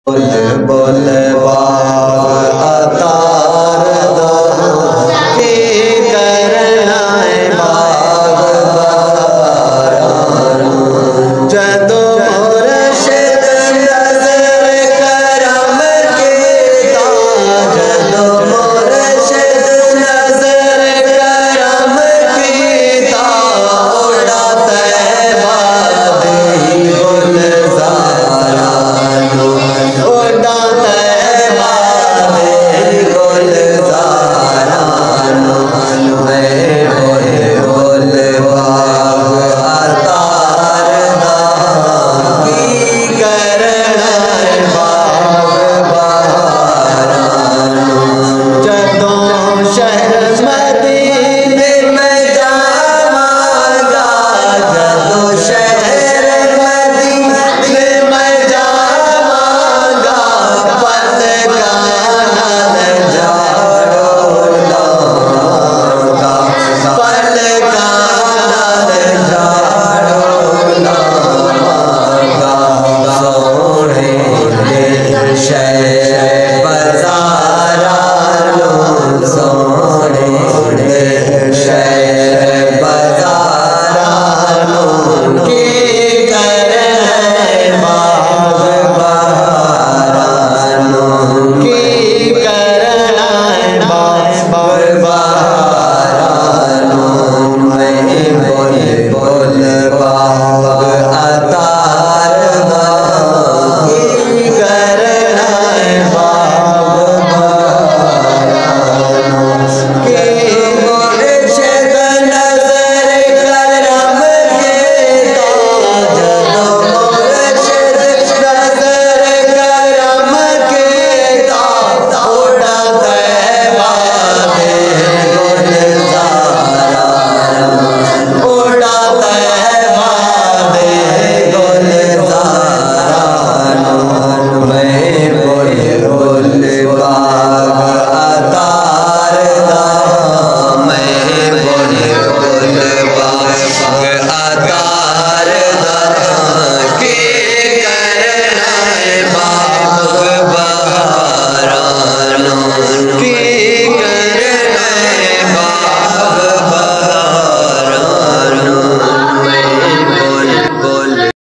बोल बाग अतार दो की करना है बाग बारा जदो मुर्शिद नजर करम कीता जदो मुर्शिद नजर करम कीता उड़ा तैबा दे गुलज़ारा उड़ा तैबा दे गुलज़ारा बोल बाग अतार दा की करना है बाग बहारा जदों शहर मदीने में जावांगा जदों शहर मदीने में जावांगा पलका नाल झाड़ो लावांगा पलका नाल झाड़ो लावांगा सोने दे शहर